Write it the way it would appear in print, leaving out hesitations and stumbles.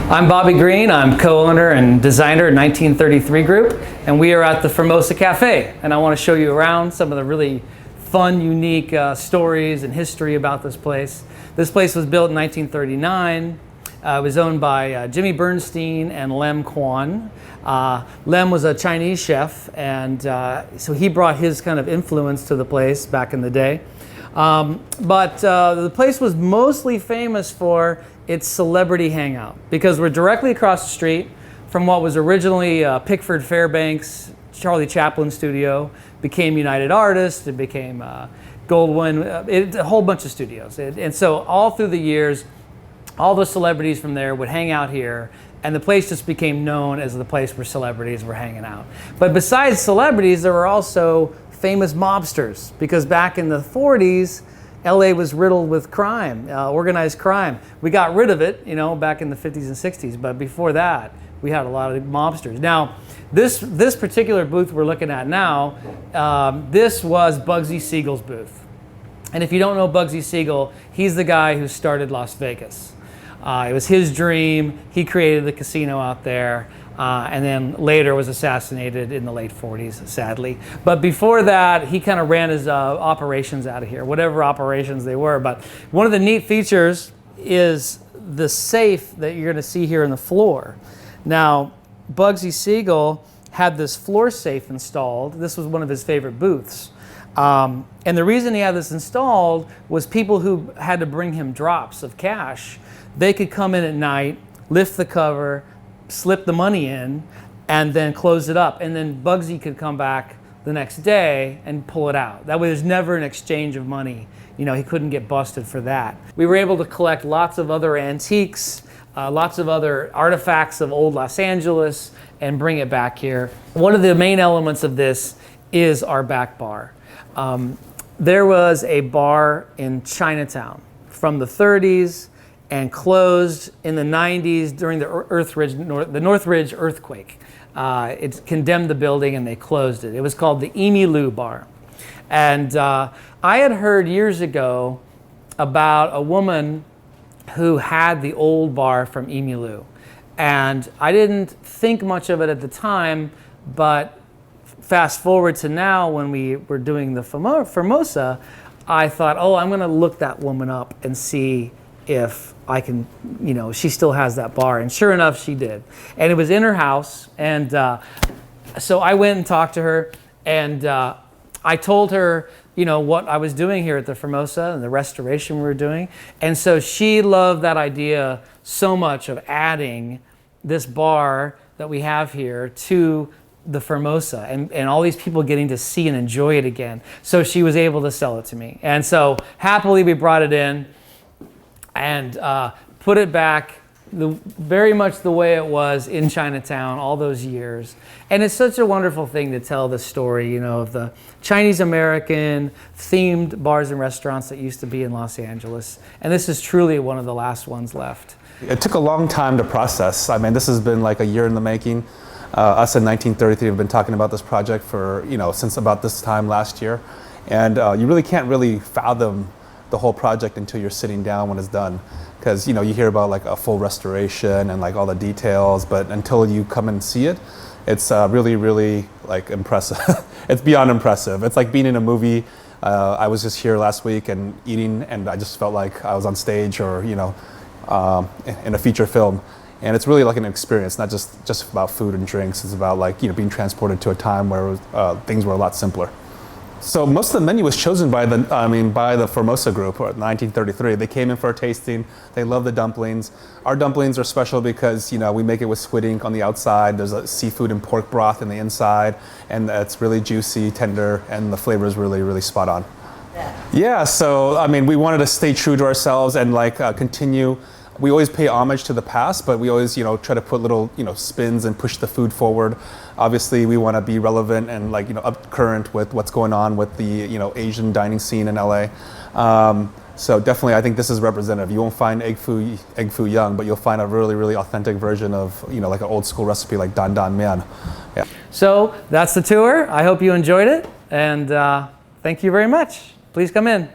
I'm Bobby Green. I'm co-owner and designer at 1933 Group, and we are at the Formosa Cafe. And I want to show you around some of the really fun, unique stories and history about this place. This place was built in 1939. It was owned by Jimmy Bernstein and Lem Quan. Lem was a Chinese chef, and so he brought his kind of influence to the place back in the day. But the place was mostly famous for its celebrity hangout, because we're directly across the street from what was originally Pickford Fairbanks, Charlie Chaplin studio, became United Artists, it became Goldwyn, a whole bunch of studios. And so all through the years, all the celebrities from there would hang out here, and the place just became known as the place where celebrities were hanging out. But besides celebrities, there were also famous mobsters, because back in the 40s, LA was riddled with crime, organized crime. We got rid of it, back in the 50s and 60s, but before that, we had a lot of mobsters. Now, this particular booth we're looking at now, this was Bugsy Siegel's booth. And if you don't know Bugsy Siegel, he's the guy who started Las Vegas. It was his dream. He created the casino out there, and then later was assassinated in the late 40s, sadly. But before that, he kind of ran his operations out of here, whatever operations they were. But one of the neat features is the safe that you're going to see here in the floor. Now, Bugsy Siegel had this floor safe installed. This was one of his favorite booths. And the reason he had this installed was people who had to bring him drops of cash. They could come in at night, lift the cover, slip the money in, and then close it up. And then Bugsy could come back the next day and pull it out. That way there's never an exchange of money. He couldn't get busted for that. We were able to collect lots of other antiques, lots of other artifacts of old Los Angeles, and bring it back here. One of the main elements of this is our back bar. There was a bar in Chinatown from the 30s and closed in the 90s during the Northridge earthquake. It condemned the building and they closed it. It was called the Emu Bar. And I had heard years ago about a woman who had the old bar from Emu. And I didn't think much of it at the time, but fast forward to now when we were doing the Formosa, I thought, I'm going to look that woman up and see if I can, she still has that bar. And sure enough, she did. And it was in her house. And so I went and talked to her, and I told her, what I was doing here at the Formosa and the restoration we were doing. And so she loved that idea so much of adding this bar that we have here to the Formosa, and all these people getting to see and enjoy it again. So she was able to sell it to me. And so happily we brought it in and put it back very much the way it was in Chinatown all those years. And it's such a wonderful thing to tell the story, of the Chinese American themed bars and restaurants that used to be in Los Angeles. And this is truly one of the last ones left. It took a long time to process. I mean, this has been like a year in the making. Us in 1933 have been talking about this project for, since about this time last year. And you really can't really fathom the whole project until you're sitting down when it's done. Because, you hear about like a full restoration and like all the details, but until you come and see it, it's really, really like impressive. It's beyond impressive. It's like being in a movie. I was just here last week and eating, and I just felt like I was on stage or, in a feature film. And it's really like an experience, not just about food and drinks. It's about like, being transported to a time where things were a lot simpler. So most of the menu was chosen by the Formosa group in 1933. They came in for a tasting. They love the dumplings. Our dumplings are special because, we make it with squid ink on the outside. There's a seafood and pork broth in the inside, and it's really juicy, tender, and the flavor is really, really spot on. Yeah, so we wanted to stay true to ourselves and continue. We always pay homage to the past, but we always, try to put little, spins and push the food forward. Obviously, we want to be relevant and up current with what's going on with the, Asian dining scene in LA. So definitely, I think this is representative. You won't find egg foo young, but you'll find a really, really authentic version of, like an old school recipe like dan dan mian. Yeah. So that's the tour. I hope you enjoyed it, and thank you very much. Please come in.